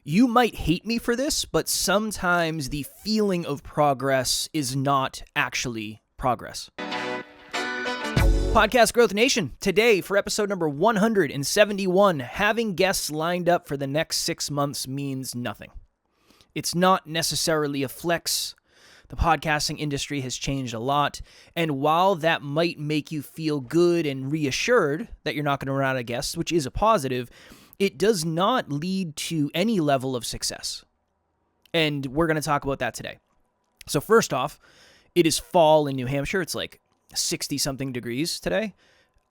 You might hate me for this, but sometimes the feeling of progress is not actually progress. Podcast Growth Nation, today for episode number 171, having guests lined up for the next 6 months means nothing. It's not necessarily a flex. The podcasting industry has changed a lot, and while that might make you feel good and reassured that you're not going to run out of guests, which is a positive, it does not lead to any level of success. And we're going to talk about that today. So first off, it is fall in New Hampshire. It's like 60-something degrees today.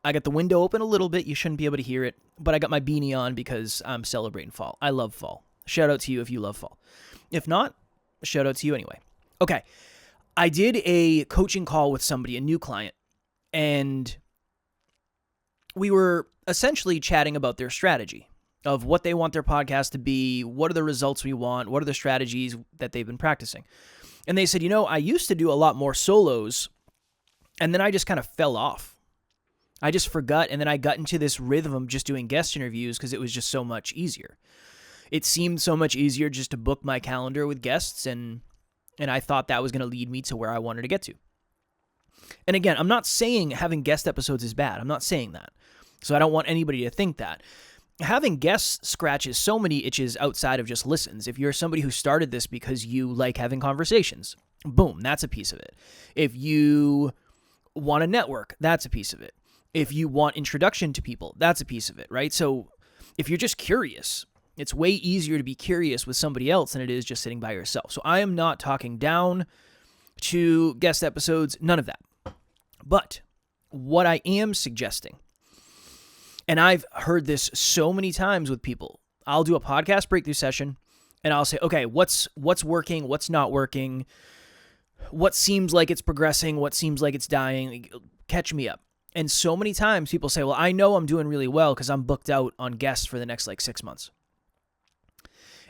I got the window open a little bit. You shouldn't be able to hear it, but I got my beanie on because I'm celebrating fall. I love fall. Shout out to you if you love fall. If not, shout out to you anyway. Okay, I did a coaching call with somebody, a new client, and we were essentially chatting about their strategy of what they want their podcast to be, what are the results we want, what are the strategies that they've been practicing. And they said, I used to do a lot more solos, and then I just kind of fell off. I just forgot, and then I got into this rhythm of just doing guest interviews because it was just so much easier. It seemed so much easier just to book my calendar with guests, and I thought that was going to lead me to where I wanted to get to. And again, I'm not saying having guest episodes is bad. I'm not saying that. So I don't want anybody to think that. Having guests scratches so many itches outside of just listens. If you're somebody who started this because you like having conversations, boom, that's a piece of it. If you want to network, that's a piece of it. If you want introduction to people, that's a piece of it, right? So if you're just curious, it's way easier to be curious with somebody else than it is just sitting by yourself. So I am not talking down to guest episodes, none of that. But what I am suggesting, and I've heard this so many times with people, I'll do a podcast breakthrough session and I'll say, okay, what's working, what's not working, what seems like it's progressing, what seems like it's dying, catch me up. And so many times people say, well, I know I'm doing really well because I'm booked out on guests for the next 6 months.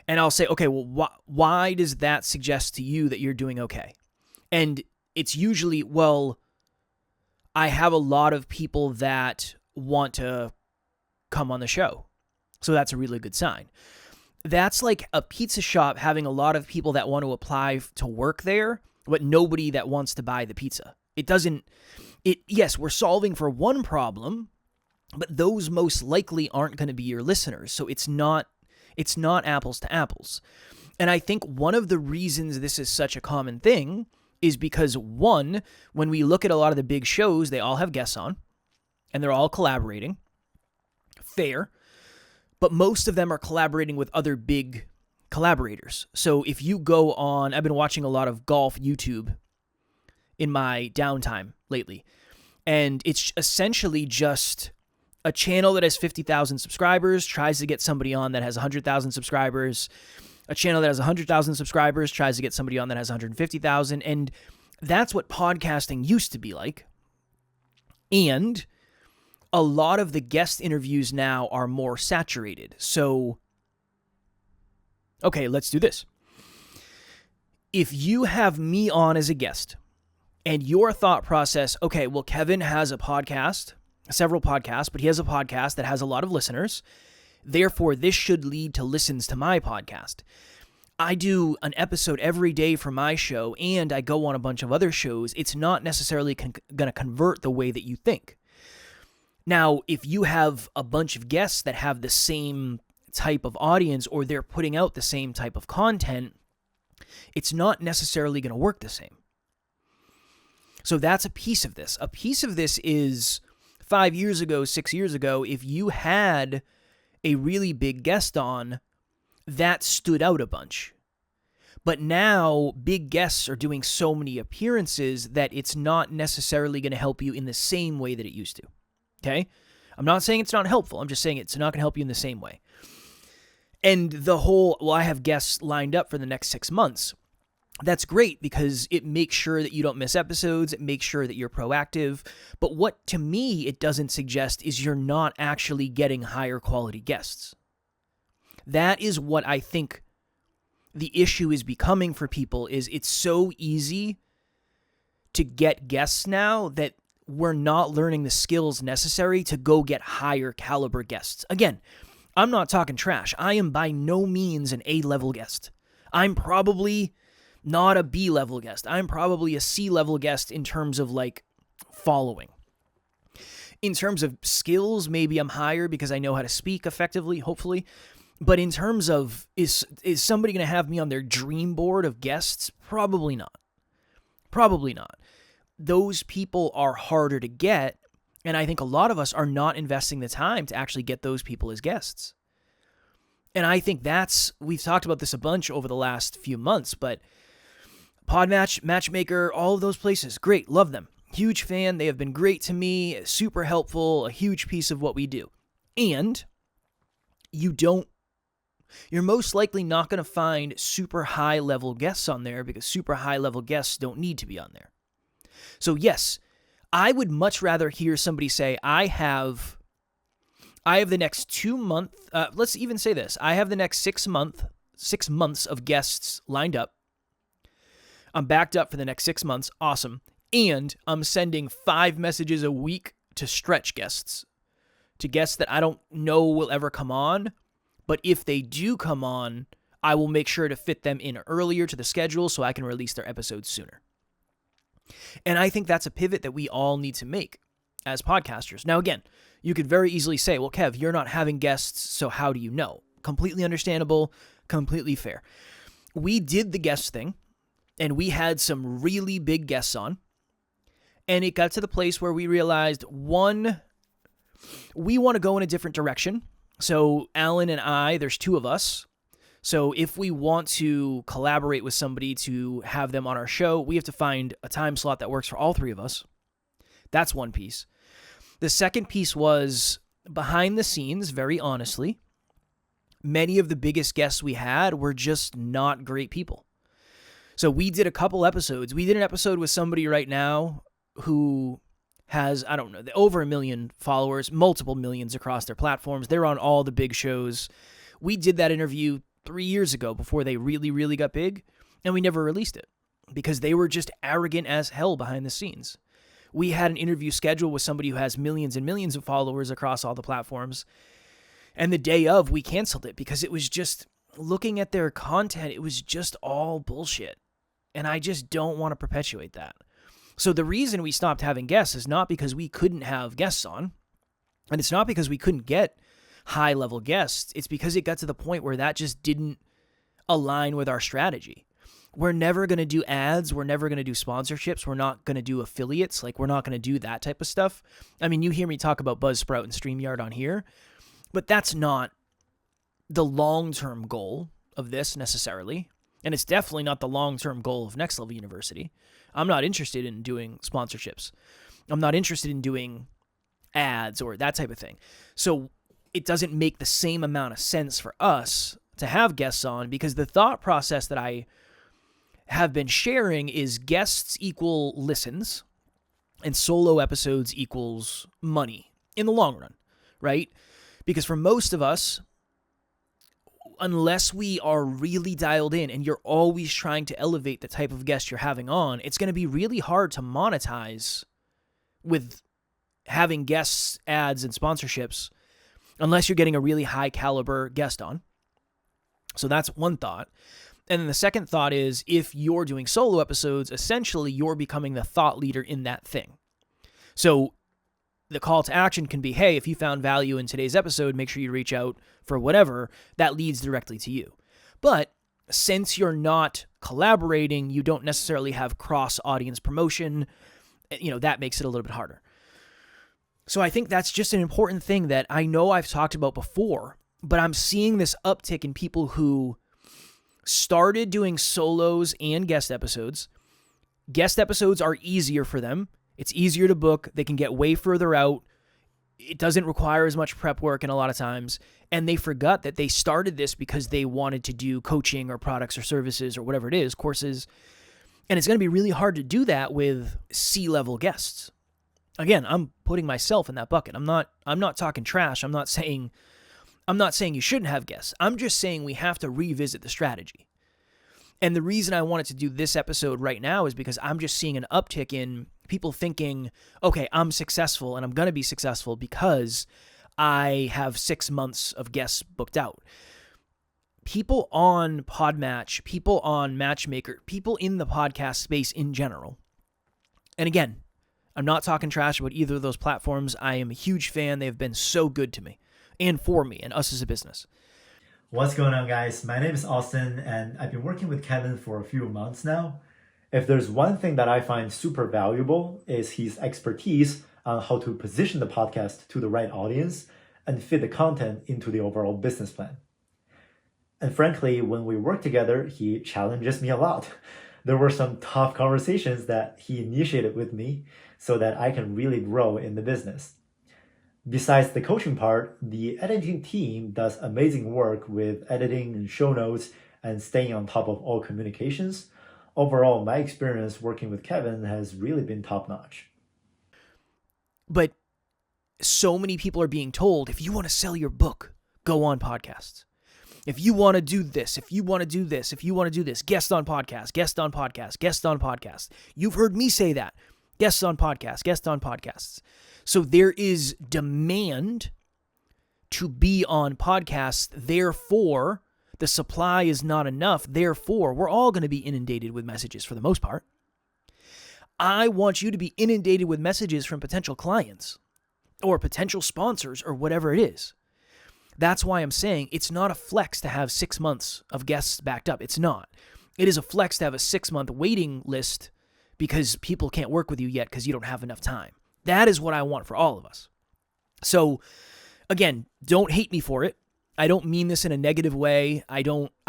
And I'll say, okay, well, why does that suggest to you that you're doing okay? And it's usually, well, I have a lot of people that want to come on the show. So that's a really good sign. That's like a pizza shop having a lot of people that want to apply to work there, but nobody that wants to buy the pizza. Yes, we're solving for one problem, but those most likely aren't going to be your listeners. So it's not apples to apples. And I think one of the reasons this is such a common thing is because, one, when we look at a lot of the big shows, they all have guests on, and they're all collaborating. Fair. But most of them are collaborating with other big collaborators. So if you go on, I've been watching a lot of golf YouTube in my downtime lately, and it's essentially just a channel that has 50,000 subscribers tries to get somebody on that has 100,000 subscribers. A channel that has 100,000 subscribers tries to get somebody on that has 150,000. And that's what podcasting used to be like. And a lot of the guest interviews now are more saturated. So, okay, let's do this. If you have me on as a guest and your thought process, okay, well, Kevin has a podcast, several podcasts, but he has a podcast that has a lot of listeners. Therefore, this should lead to listens to my podcast. I do an episode every day for my show, and I go on a bunch of other shows. It's not necessarily going to convert the way that you think. Now, if you have a bunch of guests that have the same type of audience, or they're putting out the same type of content, it's not necessarily going to work the same. So that's a piece of this. A piece of this is 5 years ago, 6 years ago, if you had a really big guest on, that stood out a bunch. But now big guests are doing so many appearances that it's not necessarily going to help you in the same way that it used to. Okay? I'm not saying it's not helpful. I'm just saying it's not going to help you in the same way. And the whole, well, I have guests lined up for the next 6 months. That's great because it makes sure that you don't miss episodes. It makes sure that you're proactive. But what, to me, it doesn't suggest is you're not actually getting higher quality guests. That is what I think the issue is becoming for people, is it's so easy to get guests now that we're not learning the skills necessary to go get higher caliber guests. Again, I'm not talking trash. I am by no means an A-level guest. I'm probably not a B-level guest. I'm probably a C-level guest in terms of like following. In terms of skills, maybe I'm higher because I know how to speak effectively, hopefully. But in terms of, is somebody going to have me on their dream board of guests? Probably not. Probably not. Those people are harder to get, and I think a lot of us are not investing the time to actually get those people as guests. And I think we've talked about this a bunch over the last few months, but Podmatch, Matchmaker, all of those places, great, love them. Huge fan. They have been great to me, super helpful, a huge piece of what we do. And you're most likely not going to find super high level guests on there because super high level guests don't need to be on there. So yes, I would much rather hear somebody say, I have the next 2 months, let's even say this, I have the next 6 months of guests lined up. I'm backed up for the next 6 months. Awesome. And I'm sending 5 messages a week to stretch guests, to guests that I don't know will ever come on. But if they do come on, I will make sure to fit them in earlier to the schedule so I can release their episodes sooner. And I think that's a pivot that we all need to make as podcasters. Now, again, you could very easily say, well, Kev, you're not having guests, so how do you know? Completely understandable, completely fair. We did the guest thing, and we had some really big guests on. And it got to the place where we realized, one, we want to go in a different direction. So Alan and I, there's 2 of us. So if we want to collaborate with somebody to have them on our show, we have to find a time slot that works for all 3 of us. That's one piece. The second piece was behind the scenes, very honestly, many of the biggest guests we had were just not great people. So we did a couple episodes. We did an episode with somebody right now who has, I don't know, over 1 million followers, multiple millions across their platforms. They're on all the big shows. We did that interview 3 years ago before they really, really got big, and we never released it because they were just arrogant as hell behind the scenes. We had an interview scheduled with somebody who has millions and millions of followers across all the platforms, and the day of, we canceled it because it was just, looking at their content, it was just all bullshit, and I just don't want to perpetuate that. So the reason we stopped having guests is not because we couldn't have guests on, and it's not because we couldn't get high-level guests. It's because it got to the point where that just didn't align with our strategy. We're never going to do ads. We're never going to do sponsorships. We're not going to do affiliates. Like, we're not going to do that type of stuff. I mean, you hear me talk about Buzzsprout and StreamYard on here, but that's not the long-term goal of this necessarily, and it's definitely not the long-term goal of Next Level University. I'm not interested in doing sponsorships. I'm not interested in doing ads or that type of thing. So it doesn't make the same amount of sense for us to have guests on because the thought process that I have been sharing is guests equal listens and solo episodes equals money in the long run, right? Because for most of us, unless we are really dialed in and you're always trying to elevate the type of guest you're having on, it's going to be really hard to monetize with having guests, ads, and sponsorships unless you're getting a really high caliber guest on. So that's one thought. And then the second thought is if you're doing solo episodes, essentially you're becoming the thought leader in that thing. So the call to action can be, hey, if you found value in today's episode, make sure you reach out for whatever. That leads directly to you. But since you're not collaborating, you don't necessarily have cross-audience promotion. That makes it a little bit harder. So I think that's just an important thing that I know I've talked about before, but I'm seeing this uptick in people who started doing solos and guest episodes. Guest episodes are easier for them. It's easier to book. They can get way further out. It doesn't require as much prep work in a lot of times. And they forgot that they started this because they wanted to do coaching or products or services or whatever it is, courses. And it's going to be really hard to do that with C-level guests. Again, I'm putting myself in that bucket. I'm not talking trash. I'm not saying you shouldn't have guests. I'm just saying we have to revisit the strategy. And the reason I wanted to do this episode right now is because I'm just seeing an uptick in people thinking, okay, I'm successful and I'm going to be successful because I have 6 months of guests booked out. People on Podmatch, people on Matchmaker, people in the podcast space in general. And again, I'm not talking trash about either of those platforms. I am a huge fan. They've been so good to me and for me and us as a business. What's going on, guys? My name is Austin, and I've been working with Kevin for a few months now. If there's one thing that I find super valuable is his expertise on how to position the podcast to the right audience and fit the content into the overall business plan. And frankly, when we work together, he challenges me a lot. There were some tough conversations that he initiated with me so that I can really grow in the business. Besides the coaching part, the editing team does amazing work with editing and show notes and staying on top of all communications. Overall, my experience working with Kevin has really been top-notch. But so many people are being told, if you want to sell your book, go on podcasts. If you want to do this, if you want to do this, if you want to do this, guest on podcast, guest on podcast, guest on podcast. You've heard me say that. Guests on podcasts, guest on podcasts. So there is demand to be on podcasts. Therefore, the supply is not enough. Therefore, we're all going to be inundated with messages for the most part. I want you to be inundated with messages from potential clients or potential sponsors or whatever it is. That's why I'm saying it's not a flex to have 6 months of guests backed up. It's not. It is a flex to have a 6-month waiting list because people can't work with you yet because you don't have enough time. That is what I want for all of us. So, again, don't hate me for it. I don't mean this in a negative way. I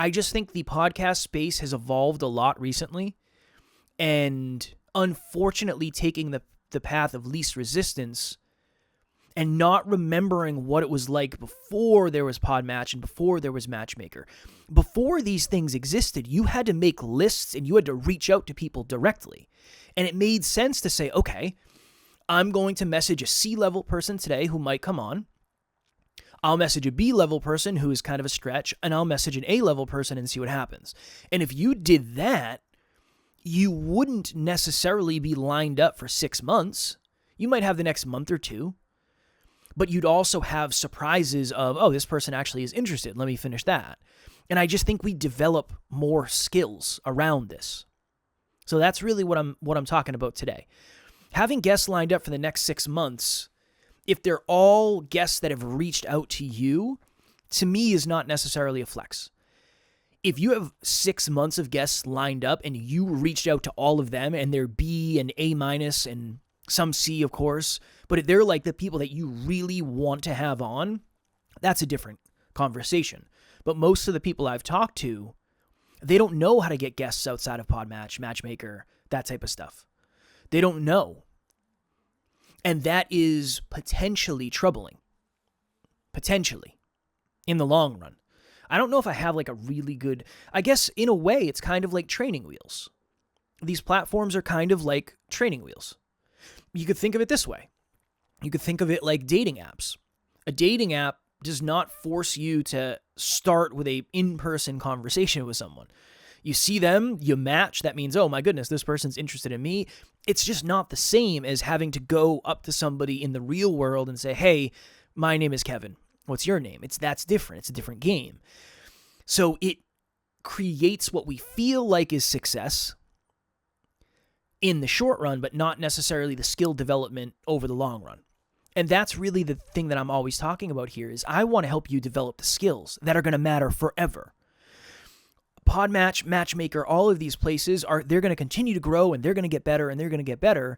just think the podcast space has evolved a lot recently. And unfortunately, taking the path of least resistance and not remembering what it was like before there was Podmatch and before there was Matchmaker. Before these things existed, you had to make lists and you had to reach out to people directly. And it made sense to say, okay, I'm going to message a C-level person today who might come on. I'll message a B-level person who is kind of a stretch, and I'll message an A-level person and see what happens. And if you did that, you wouldn't necessarily be lined up for 6 months. You might have the next month or two. But you'd also have surprises of, oh, this person actually is interested. Let me finish that. And I just think we develop more skills around this. So that's really what I'm talking about today. Having guests lined up for the next 6 months, if they're all guests that have reached out to you, to me is not necessarily a flex. If you have 6 months of guests lined up and you reached out to all of them and they're B and A- and some C, of course, but they're like the people that you really want to have on, that's a different conversation. But most of the people I've talked to, they don't know how to get guests outside of Podmatch, Matchmaker, that type of stuff. They don't know. And that is potentially troubling. Potentially. In the long run. I don't know if I have like a really good... I guess in a way it's kind of like training wheels. These platforms are kind of like training wheels. You could think of it this way. You could think of it like dating apps. A dating app does not force you to start with a in-person conversation with someone. You see them, you match, that means, oh my goodness, this person's interested in me. It's just not the same as having to go up to somebody in the real world and say, hey, my name is Kevin. What's your name? That's different. It's a different game. So it creates what we feel like is success in the short run, but not necessarily the skill development over the long run. And that's really the thing that I'm always talking about here is I want to help you develop the skills that are going to matter forever. Podmatch, Matchmaker, all of these places they're going to continue to grow and they're going to get better and they're going to get better.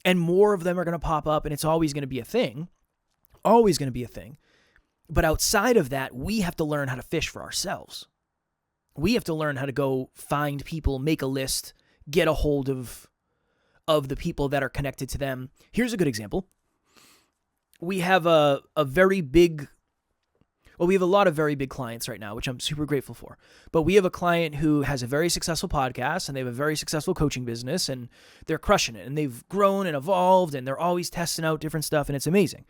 And more of them are going to pop up and it's always going to be a thing. Always going to be a thing. But outside of that, we have to learn how to fish for ourselves. We have to learn how to go find people, make a list, get a hold of the people that are connected to them. Here's a good example. We have a very big... Well, we have a lot of very big clients right now, which I'm super grateful for. But we have a client who has a very successful podcast and they have a very successful coaching business and they're crushing it and they've grown and evolved and they're always testing out different stuff and it's amazing.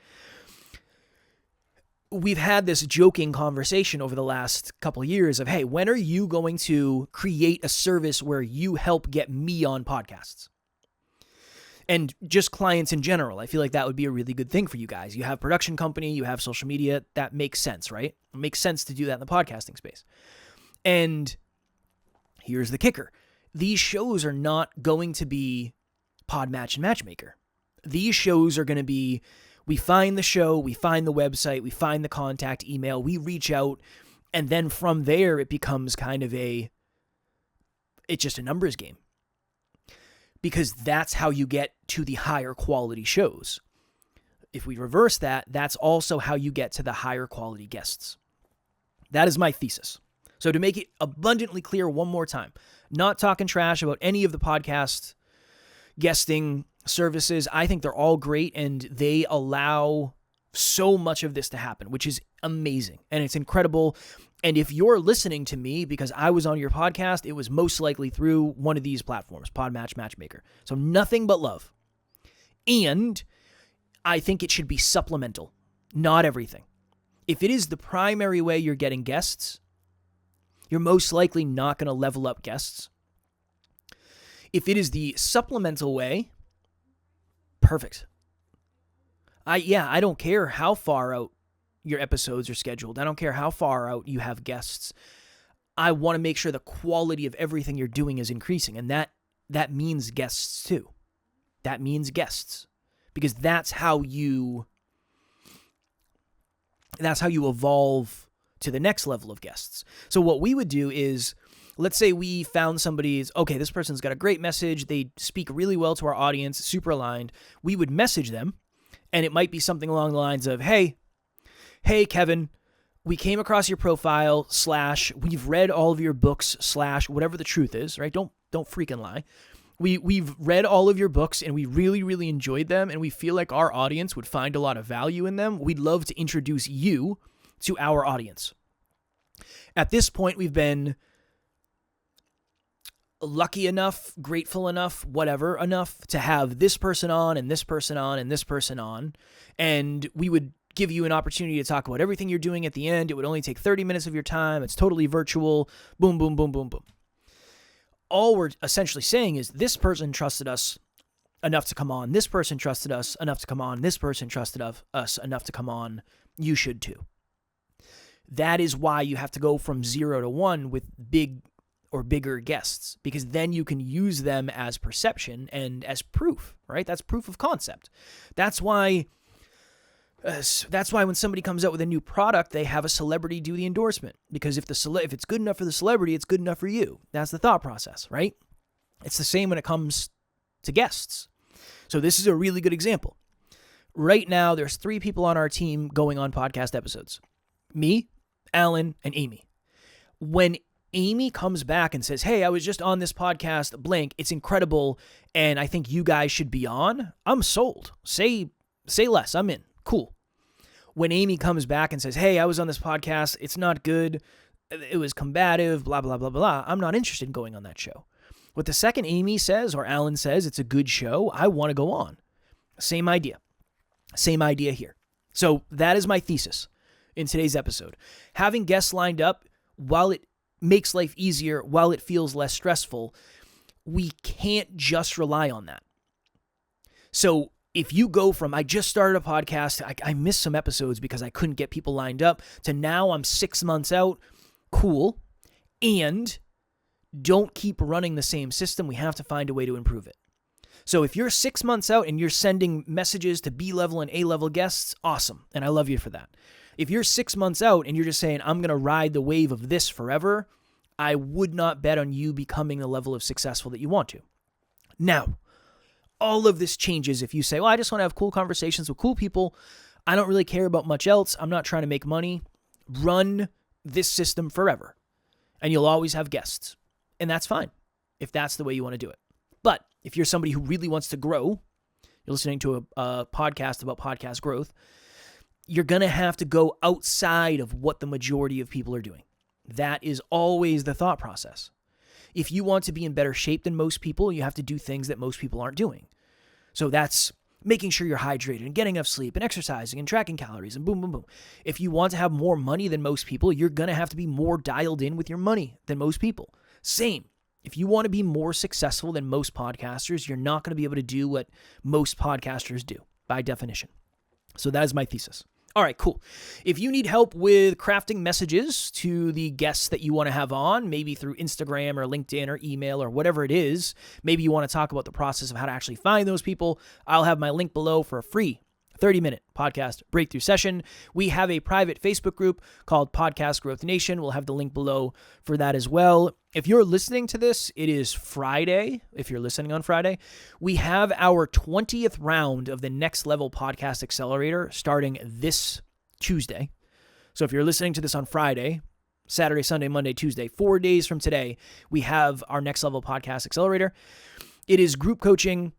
We've had this joking conversation over the last couple of years of, hey, when are you going to create a service where you help get me on podcasts? And just clients in general. I feel like that would be a really good thing for you guys. You have production company, you have social media. That makes sense, right? It makes sense to do that in the podcasting space. And here's the kicker. These shows are not going to be Podmatch and Matchmaker. These shows are going to be, we find the show, we find the website, we find the contact email, we reach out, and then from there it becomes kind of it's just a numbers game. Because that's how you get to the higher quality shows. If we reverse that, that's also how you get to the higher quality guests. That is my thesis. So to make it abundantly clear one more time, not talking trash about any of the podcast guesting services. I think they're all great and they allow so much of this to happen, which is amazing. And it's incredible. And if you're listening to me because I was on your podcast, it was most likely through one of these platforms, Podmatch, Matchmaker. So nothing but love. And I think it should be supplemental, not everything. If it is the primary way you're getting guests, you're most likely not going to level up guests. If it is the supplemental way, perfect. I don't care how far out your episodes are scheduled. I don't care how far out you have guests. I want to make sure the quality of everything you're doing is increasing. And that means guests too. That means guests. Because that's how you evolve to the next level of guests. So what we would do is, let's say we found somebody's, okay, this person's got a great message. They speak really well to our audience, super aligned. We would message them. And it might be something along the lines of, hey, Kevin, we came across your profile / we've read all of your books / whatever the truth is, right? Don't freaking lie. We've read all of your books and we really, really enjoyed them. And we feel like our audience would find a lot of value in them. We'd love to introduce you to our audience. At this point, we've been lucky enough, grateful enough, whatever enough to have this person on and this person on and this person on. And we would give you an opportunity to talk about everything you're doing at the end. It would only take 30 minutes of your time. It's totally virtual. Boom, boom, boom, boom, boom. All we're essentially saying is this person trusted us enough to come on. This person trusted us enough to come on. This person trusted us enough to come on. You should too. That is why you have to go from 0 to 1 with big or bigger guests, because then you can use them as perception and as proof, right? That's proof of concept. That's why when somebody comes out with a new product, they have a celebrity do the endorsement, because if it's good enough for the celebrity, it's good enough for you. That's the thought process, right? It's the same when it comes to guests. So this is a really good example. Right now, there's 3 people on our team going on podcast episodes. Me, Alan, and Amy. When Amy comes back and says, hey, I was just on this podcast, blank, it's incredible, and I think you guys should be on, I'm sold. Say less, I'm in. Cool. When Amy comes back and says, hey, I was on this podcast, it's not good, it was combative, blah, blah, blah, blah, I'm not interested in going on that show. What the second Amy says or Alan says, it's a good show, I want to go on. Same idea. Same idea here. So that is my thesis in today's episode. Having guests lined up, while it makes life easier, while it feels less stressful, we can't just rely on that. So if you go from, I just started a podcast, I missed some episodes because I couldn't get people lined up, to now I'm 6 months out, cool. And don't keep running the same system. We have to find a way to improve it. So if you're 6 months out and you're sending messages to B-level and A-level guests, awesome. And I love you for that. If you're 6 months out and you're just saying, I'm going to ride the wave of this forever, I would not bet on you becoming the level of successful that you want to. Now, all of this changes if you say, well, I just want to have cool conversations with cool people. I don't really care about much else. I'm not trying to make money. Run this system forever. And you'll always have guests. And that's fine if that's the way you want to do it. But if you're somebody who really wants to grow, you're listening to a podcast about podcast growth, you're going to have to go outside of what the majority of people are doing. That is always the thought process. If you want to be in better shape than most people, you have to do things that most people aren't doing. So that's making sure you're hydrated and getting enough sleep and exercising and tracking calories and boom, boom, boom. If you want to have more money than most people, you're going to have to be more dialed in with your money than most people. Same. If you want to be more successful than most podcasters, you're not going to be able to do what most podcasters do by definition. So that is my thesis. All right, cool. If you need help with crafting messages to the guests that you want to have on, maybe through Instagram or LinkedIn or email or whatever it is, maybe you want to talk about the process of how to actually find those people, I'll have my link below for a free 30-minute podcast breakthrough session. We have a private Facebook group called Podcast Growth Nation. We'll have the link below for that as well. If you're listening to this, it is Friday. If you're listening on Friday, we have our 20th round of the Next Level Podcast Accelerator starting this Tuesday. So if you're listening to this on Friday, Saturday, Sunday, Monday, Tuesday, 4 days from today, we have our Next Level Podcast Accelerator. It is group coaching,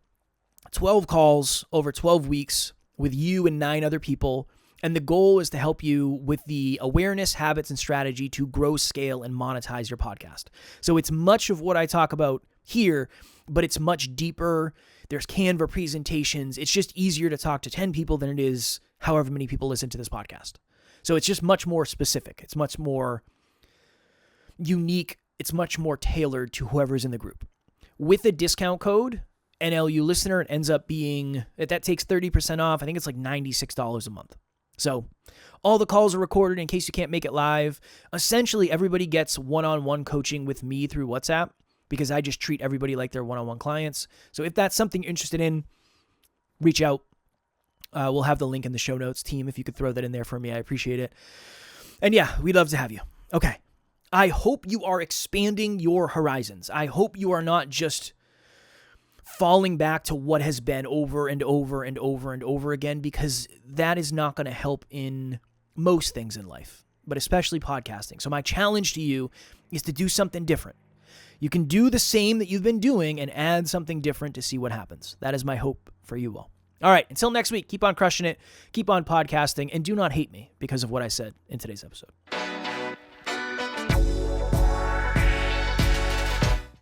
12 calls over 12 weeks with you and 9 other people. And the goal is to help you with the awareness, habits, and strategy to grow, scale, and monetize your podcast. So it's much of what I talk about here, but it's much deeper. There's Canva presentations. It's just easier to talk to 10 people than it is however many people listen to this podcast. So it's just much more specific. It's much more unique. It's much more tailored to whoever's in the group. With a discount code, NLU listener, it ends up being, that takes 30% off. I think it's like $96 a month. So all the calls are recorded in case you can't make it live. Essentially, everybody gets one-on-one coaching with me through WhatsApp because I just treat everybody like they're one-on-one clients. So if that's something you're interested in, reach out. We'll have the link in the show notes. Team, if you could throw that in there for me, I appreciate it. And yeah, we'd love to have you. Okay. I hope you are expanding your horizons. I hope you are not just falling back to what has been over and over and over and over again, because that is not going to help in most things in life, but especially podcasting. So my challenge to you is to do something different. You can do the same that you've been doing and add something different to see what happens. That is my hope for you all. All right, until next week, keep on crushing it, keep on podcasting, and do not hate me because of what I said in today's episode.